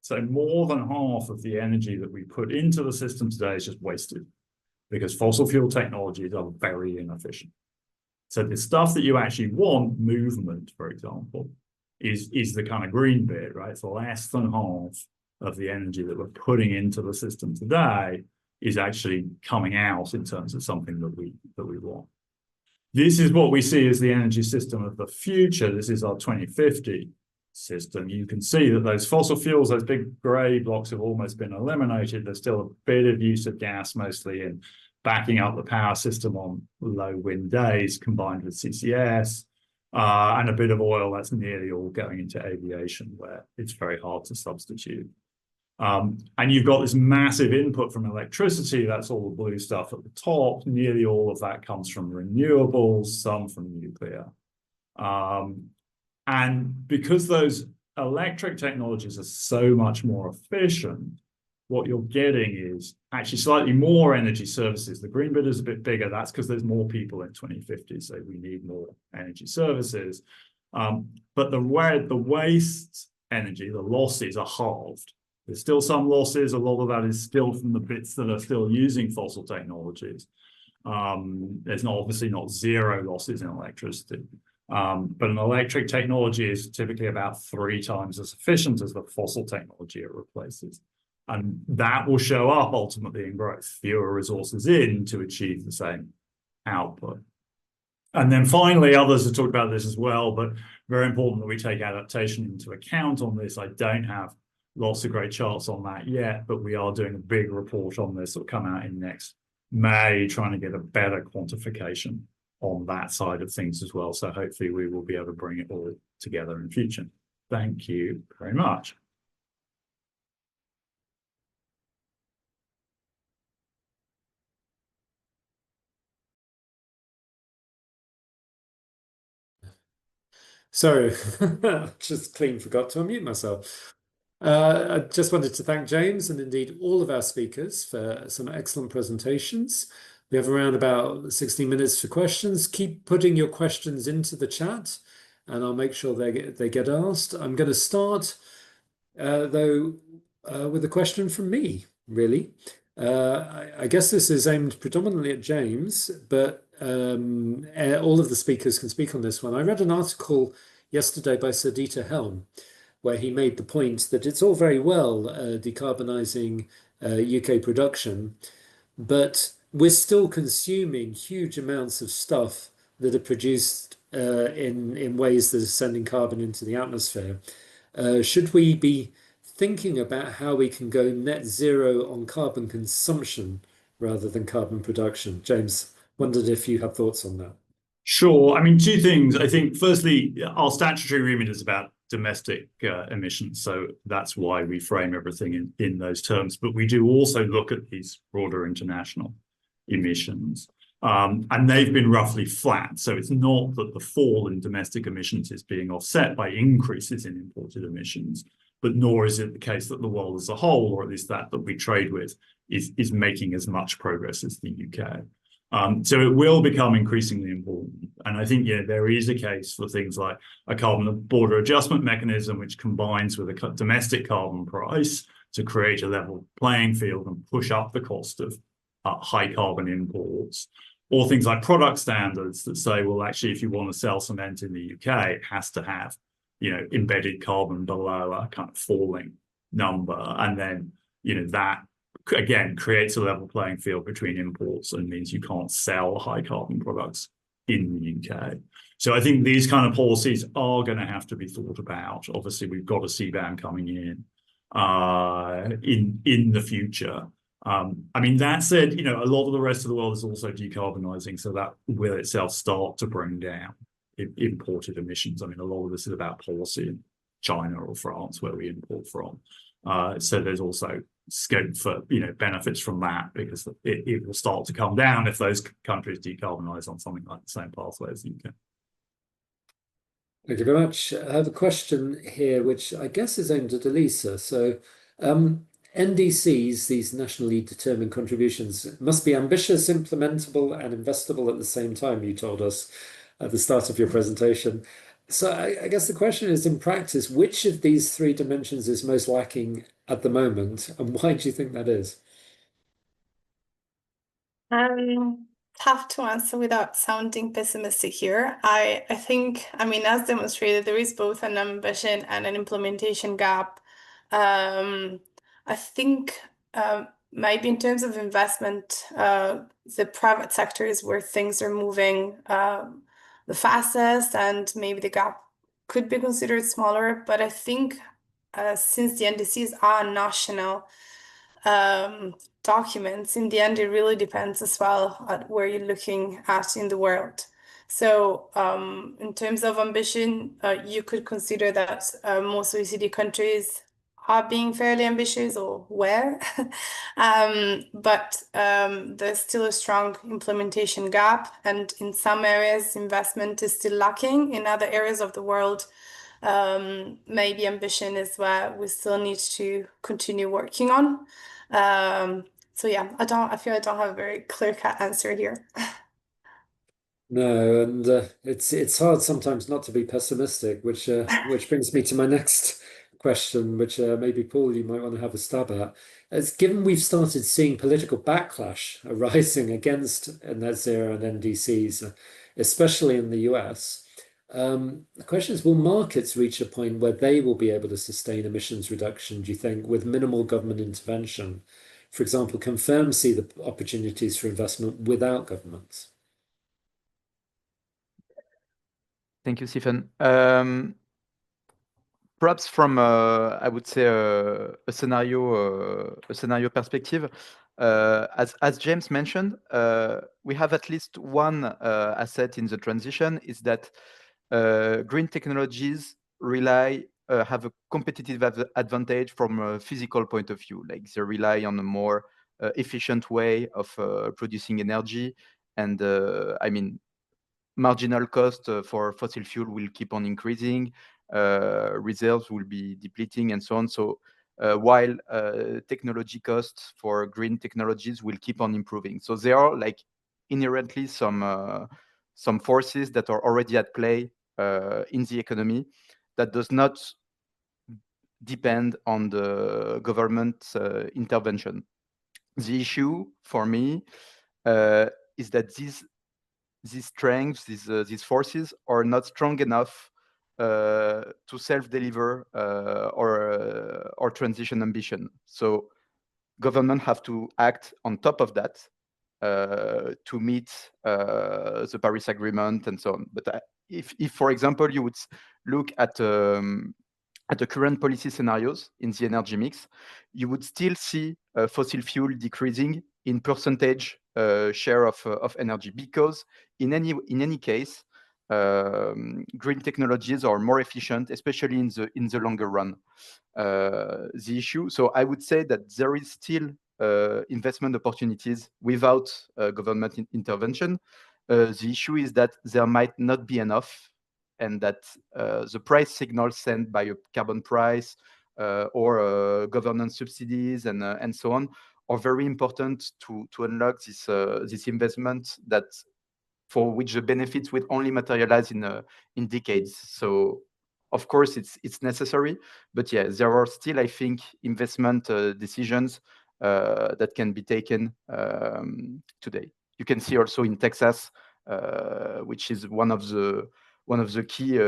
So more than half of the energy that we put into the system today is just wasted because fossil fuel technologies are very inefficient. So the stuff that you actually want, movement, for example, is the kind of green bit, right? So less than half of the energy that we're putting into the system today is actually coming out in terms of something that we want. This is what we see as the energy system of the future. This is our 2050 system. You can see that those fossil fuels, those big grey blocks have almost been eliminated. There's still a bit of use of gas, mostly in backing up the power system on low wind days, combined with CCS, and a bit of oil. That's nearly all going into aviation, where it's very hard to substitute. And you've got this massive input from electricity. That's all the blue stuff at the top. Nearly all of that comes from renewables, some from nuclear. And because those electric technologies are so much more efficient, what you're getting is actually slightly more energy services. The green bit is a bit bigger. That's because there's more people in 2050, so we need more energy services. But the waste energy, the losses are halved. There's still some losses. A lot of that is still from the bits that are still using fossil technologies. There's obviously not zero losses in electricity. But an electric technology is typically about 3 times as efficient as the fossil technology it replaces. And that will show up ultimately in growth, fewer resources in to achieve the same output. And then finally, others have talked about this as well, but very important that we take adaptation into account on this. I don't have lots of great charts on that yet, but we are doing a big report on this that will come out in next May, trying to get a better quantification on that side of things as well. So hopefully we will be able to bring it all together in future. Thank you very much.
Sorry, just clean forgot to unmute myself. I just wanted to thank James and indeed all of our speakers for some excellent presentations. We have around about 60 minutes for questions. Keep putting your questions into the chat and I'll make sure they get asked. I'm going to start, though, with a question from me, really. I guess this is aimed predominantly at James, but all of the speakers can speak on this one. I read an article yesterday by Sir Dieter Helm, where he made the point that it's all very well decarbonising UK production, but we're still consuming huge amounts of stuff that are produced in ways that are sending carbon into the atmosphere. Should we be thinking about how we can go net zero on carbon consumption rather than carbon production. James, wondered if you have thoughts on that.
Sure. I mean, two things. I think, firstly, our statutory remit is about domestic emissions, so that's why we frame everything in those terms. But we do also look at these broader international emissions, and they've been roughly flat. So it's not that the fall in domestic emissions is being offset by increases in imported emissions, but nor is it the case that the world as a whole, or at least that we trade with, is making as much progress as the UK. So it will become increasingly important. And I think, there is a case for things like a carbon border adjustment mechanism, which combines with a domestic carbon price to create a level playing field and push up the cost of high carbon imports. Or things like product standards that say, well, actually, if you want to sell cement in the UK, it has to have, embedded carbon below a kind of falling number. And then, that again creates a level playing field between imports and means you can't sell high carbon products in the UK. So I think these kind of policies are going to have to be thought about. Obviously, we've got a CBAM coming in the future. I mean, that said, a lot of the rest of the world is also decarbonizing, so that will itself start to bring down imported emissions. I mean, a lot of this is about policy in China or France, where we import from. So there's also scope for benefits from that, because it will start to come down if those countries decarbonize on something like the same pathway as the UK.
Thank you very much. I have a question here, which I guess is aimed at Elisa. So NDCs, these nationally determined contributions, must be ambitious, implementable, and investable at the same time, you told us at the start of your presentation. So I guess the question is, in practice, which of these three dimensions is most lacking at the moment, and why do you think that is?
Tough to answer without sounding pessimistic here. I think, I mean, as demonstrated, there is both an ambition and an implementation gap. I think maybe in terms of investment, the private sector is where things are moving the fastest, and maybe the gap could be considered smaller. But I think since the NDCs are national documents, in the end, it really depends as well at where you're looking at in the world. So in terms of ambition, you could consider that most OECD countries are being fairly ambitious, or were, but there's still a strong implementation gap, and in some areas investment is still lacking. In other areas of the world, maybe ambition is where we still need to continue working on. So yeah, I feel I don't have a very clear-cut answer here.
No, and it's hard sometimes not to be pessimistic, which brings me to my next question, which maybe Paul, you might want to have a stab at. As given we've started seeing political backlash arising against net zero and NDCs, especially in the US, the question is, will markets reach a point where they will be able to sustain emissions reduction, do you think, with minimal government intervention? For example, can firms see the opportunities for investment without governments?
Thank you, Stephen. Perhaps from I would say a scenario perspective, as James mentioned, we have at least one asset in the transition, is that green technologies have a competitive advantage from a physical point of view. Like, they rely on a more efficient way of producing energy, and I mean, marginal cost for fossil fuel will keep on increasing, reserves will be depleting, and so on. So while technology costs for green technologies will keep on improving. So there are like inherently some forces that are already at play in the economy that does not depend on the government intervention. The issue for me is that these strengths, these forces are not strong enough to self-deliver or transition ambition. So government have to act on top of that to meet the Paris Agreement and so on. But if for example, you would look at at the current policy scenarios in the energy mix, you would still see fossil fuel decreasing in percentage share of energy, because in any case, green technologies are more efficient, especially in the longer run. The issue, so I would say that there is still investment opportunities without government intervention. The issue is that there might not be enough, and that the price signals sent by a carbon price or governance subsidies and so on are very important to unlock this investment that for which the benefits will only materialize in decades. So of course it's necessary, but yeah, there are still, I think, investment decisions that can be taken today. You can see also in Texas, which is one of the key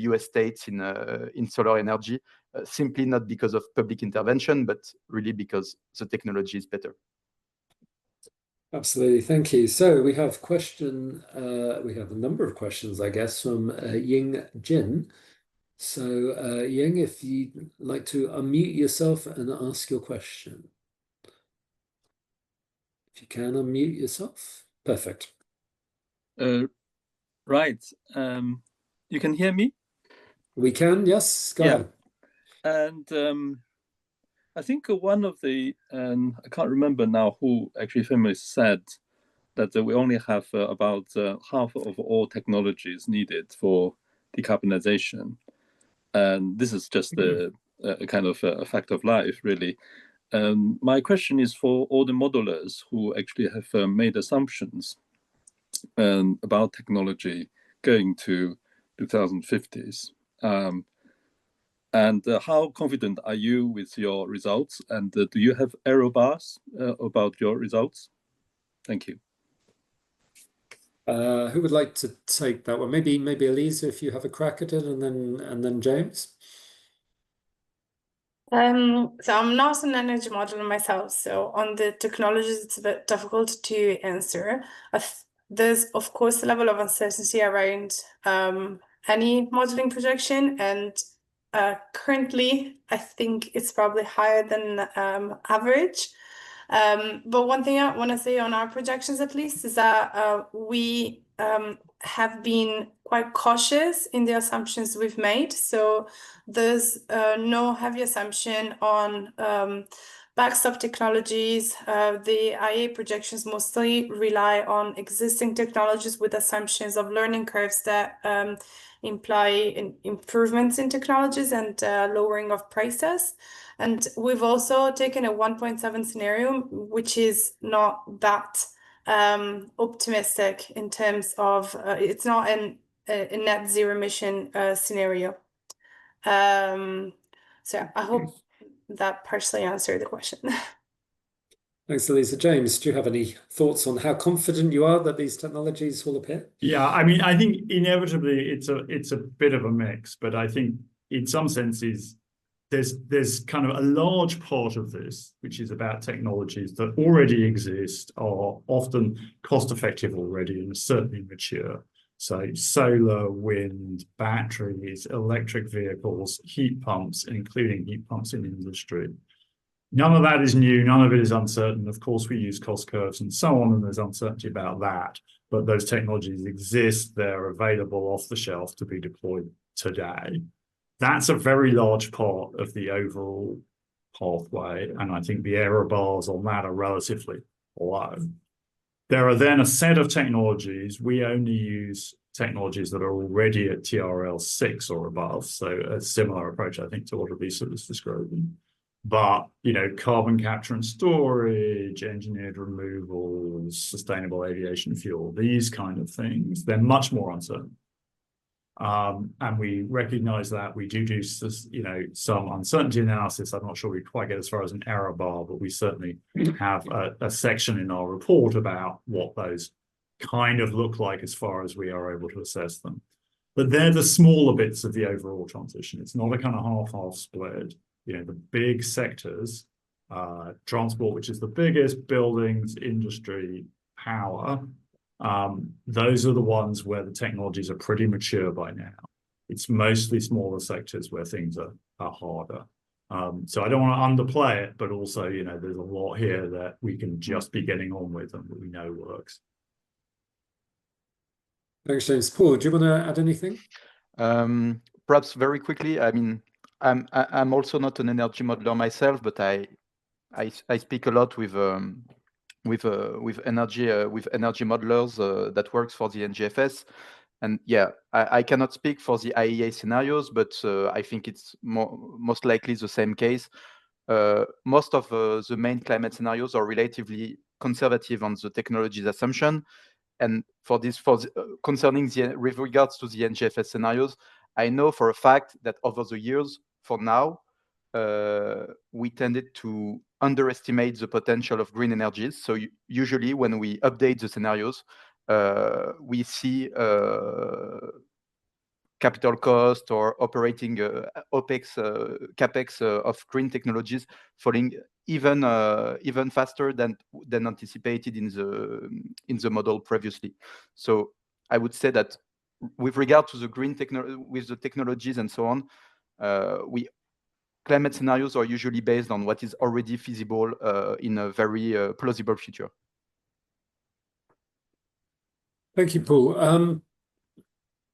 US states in solar energy, simply not because of public intervention, but really because the technology is better.
Absolutely, thank you. So we have we have a number of questions, I guess, from Ying Jin. So Ying, if you'd like to unmute yourself and ask your question. If you can unmute yourself, perfect.
Right. You can hear me?
We can, yes, go ahead.
And I think one of the, I can't remember now who actually famously said that we only have about half of all technologies needed for decarbonization. And this is just a kind of a fact of life, really. My question is for all the modelers who actually have made assumptions about technology going to 2050s. And how confident are you with your results? And do you have error bars about your results? Thank you.
Who would like to take that one? Maybe Elisa, if you have a crack at it, and then James.
So I'm not an energy modeler myself, so on the technologies it's a bit difficult to answer. There's of course a level of uncertainty around any modeling projection, and currently I think it's probably higher than average. But one thing I want to say on our projections, at least, is that we have been quite cautious in the assumptions we've made. So there's no heavy assumption on backstop technologies. The IA projections mostly rely on existing technologies with assumptions of learning curves that imply improvements in technologies and lowering of prices. And we've also taken a 1.7 scenario, which is not that optimistic in terms of it's not a net zero emission scenario. So I hope that partially answered the question.
Thanks, Elisa. James, do you have any thoughts on how confident you are that these technologies will appear?
Yeah, I mean, I think inevitably it's a bit of a mix, but I think in some senses there's kind of a large part of this which is about technologies that already exist, are often cost effective already and certainly mature. So solar, wind, batteries, electric vehicles, heat pumps, including heat pumps in industry. None of that is new, none of it is uncertain. Of course, we use cost curves and so on, and there's uncertainty about that. But those technologies exist, they're available off the shelf to be deployed today. That's a very large part of the overall pathway, and I think the error bars on that are relatively low. There are then a set of technologies. We only use technologies that are already at TRL 6 or above, so a similar approach, I think, to what Elisa was describing. But, you know, carbon capture and storage, engineered removals, sustainable aviation fuel, these kind of things, they're much more uncertain. And we recognize that. We do, you know, some uncertainty analysis. I'm not sure we quite get as far as an error bar, but we certainly have a section in our report about what those kind of look like as far as we are able to assess them. But they're the smaller bits of the overall transition. It's not a kind of half-half split. You know, the big sectors, transport, which is the biggest, buildings, industry, power, those are the ones where the technologies are pretty mature by now. It's mostly smaller sectors where things are harder. So I don't want to underplay it, but also, you know, there's a lot here that we can just be getting on with and that we know works.
Thanks, James. Paul, do you want to add anything?
Perhaps very quickly. I mean, I'm also not an energy modeler myself, but I speak a lot with energy modelers that works for the NGFS. And yeah, I cannot speak for the IEA scenarios, but I think it's most likely the same case. Most of the main climate scenarios are relatively conservative on the technologies assumption. And concerning with regards to the NGFS scenarios, I know for a fact that over the years, for now, we tended to underestimate the potential of green energies. So usually when we update the scenarios, we see capital cost or operating OPEX, CAPEX of green technologies falling even faster than anticipated in the model previously. So I would say that with regard to the green with the technologies and so on, climate scenarios are usually based on what is already feasible in a very plausible future.
Thank you, Paul.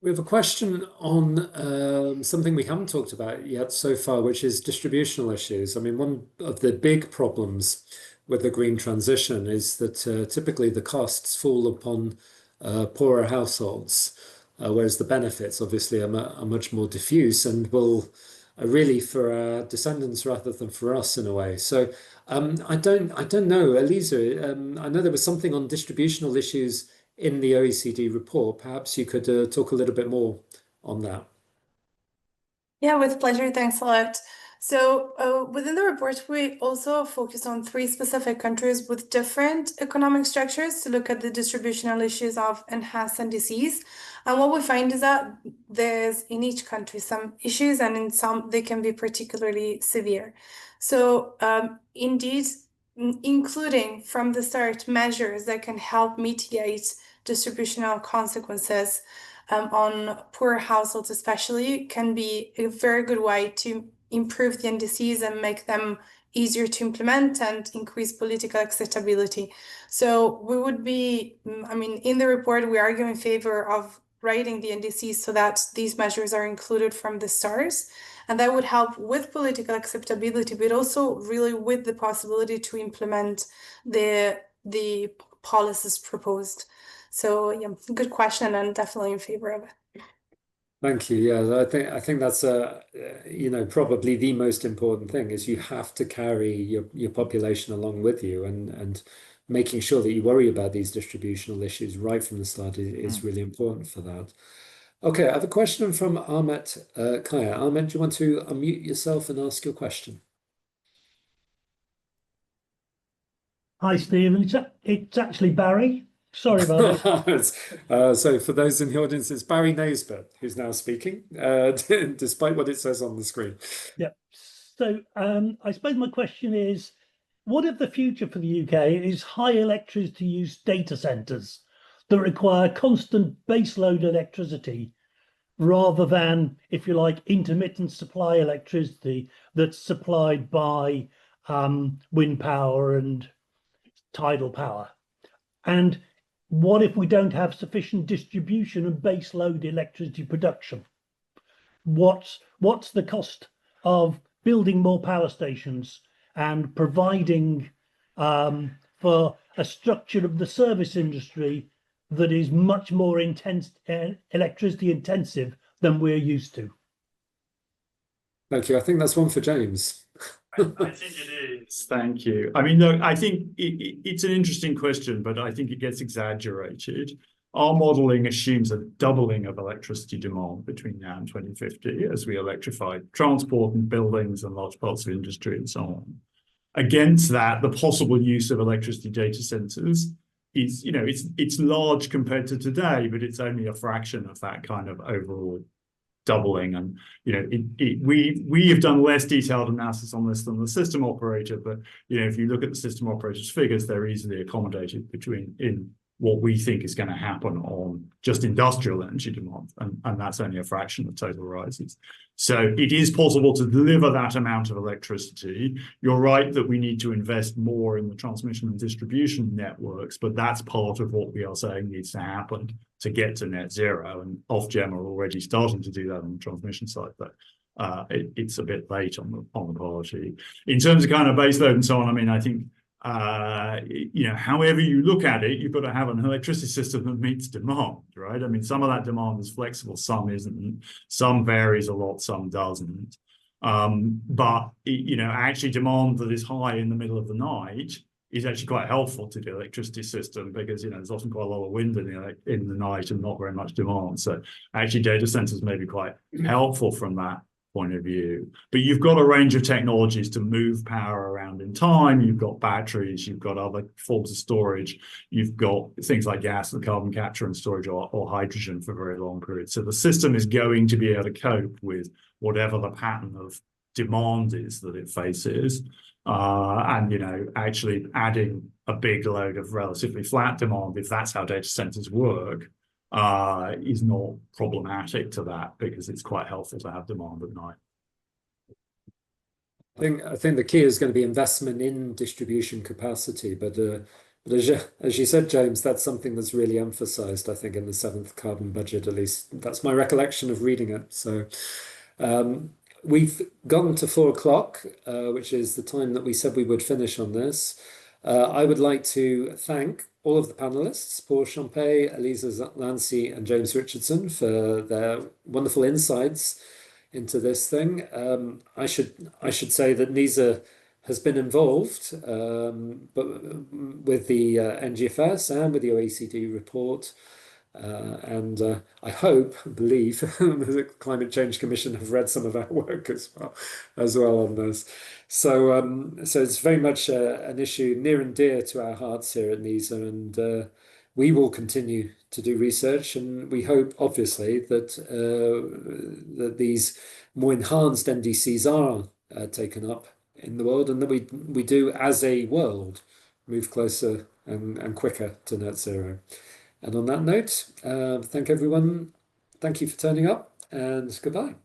We have a question on something we haven't talked about yet so far, which is distributional issues. I mean, one of the big problems with the green transition is that typically the costs fall upon poorer households, whereas the benefits obviously are much more diffuse and will really for our descendants rather than for us in a way. So I don't know, Elisa. I know there was something on distributional issues in the OECD report. Perhaps you could talk a little bit more on that.
Yeah, with pleasure. Thanks a lot. So within the report, we also focus on 3 specific countries with different economic structures to look at the distributional issues of enhanced NDCs. And what we find is that there's in each country some issues, and in some they can be particularly severe. So indeed, including from the start measures that can help mitigate distributional consequences on poor households especially can be a very good way to improve the NDCs and make them easier to implement and increase political acceptability. So we would be, I mean, in the report, we argue in favor of writing the NDCs so that these measures are included from the start. And that would help with political acceptability, but also really with the possibility to implement the policies proposed. So yeah, good question, and definitely in favor of it.
Thank you. Yeah, I think that's you know, probably the most important thing is you have to carry your population along with you, and making sure that you worry about these distributional issues right from the start is really important for that. Okay, I have a question from Ahmet Kaya. Ahmet, do you want to unmute yourself and ask your question?
Hi, Stephen. It's actually Barry. Sorry about it.
So for those in the audience, it's Barry Naisbitt who's now speaking, despite what it says on the screen.
Yeah. So I suppose my question is, what if the future for the UK is high electricity use data centres that require constant baseload electricity rather than, if you like, intermittent supply electricity that's supplied by wind power and tidal power? And what if we don't have sufficient distribution and base load electricity production? What's the cost of building more power stations and providing for a structure of the service industry that is much more electricity intensive than we're used to?
Thank you. I think that's one for James.
I think it is. Thank you. I mean, look, I think it's an interesting question, but I think it gets exaggerated. Our modeling assumes a doubling of electricity demand between now and 2050 as we electrify transport and buildings and large parts of industry and so on. Against that, the possible use of electricity data centers is, you know, it's large compared to today, but it's only a fraction of that kind of overall doubling. And you know, we have done less detailed analysis on this than the system operator, but you know, if you look at the system operator's figures, they're easily accommodated what we think is going to happen on just industrial energy demand, and that's only a fraction of total rises. So it is possible to deliver that amount of electricity. You're right that we need to invest more in the transmission and distribution networks, but that's part of what we are saying needs to happen to get to net zero. And Ofgem are already starting to do that on the transmission side, but it's a bit late on the policy. In terms of kind of baseload and so on, I mean, I think however you look at it, you've got to have an electricity system that meets demand, right? I mean, some of that demand is flexible, some isn't, some varies a lot, some doesn't. But actually demand that is high in the middle of the night is actually quite helpful to the electricity system, because there's often quite a lot of wind in the night and not very much demand. So actually data centers may be quite helpful from that point of view. But you've got a range of technologies to move power around in time. You've got batteries, you've got other forms of storage, you've got things like gas and carbon capture and storage, or hydrogen for very long periods. So the system is going to be able to cope with whatever the pattern of demand is that it faces. And actually adding a big load of relatively flat demand, if that's how data centers work, is not problematic to that, because it's quite helpful to have demand at night.
I think the key is going to be investment in distribution capacity, but as you said, James, that's something that's really emphasized, I think, in the 7th carbon budget. At least that's my recollection of reading it. So we've gotten to 4 o'clock, which is the time that we said we would finish on this. I would like to thank all of the panelists, Paul Champey, Elisa Lancy, and James Richardson, for their wonderful insights into this thing. I should say that NISA has been involved, but with the NGFS and with the OECD report. And I believe the Climate Change Commission have read some of our work as well on this. So it's very much an issue near and dear to our hearts here at NISA, and we will continue to do research, and we hope, obviously, that that these more enhanced NDCs are taken up in the world, and that we do, as a world, move closer and quicker to net zero. And on that note, thank everyone. Thank you for turning up, and goodbye.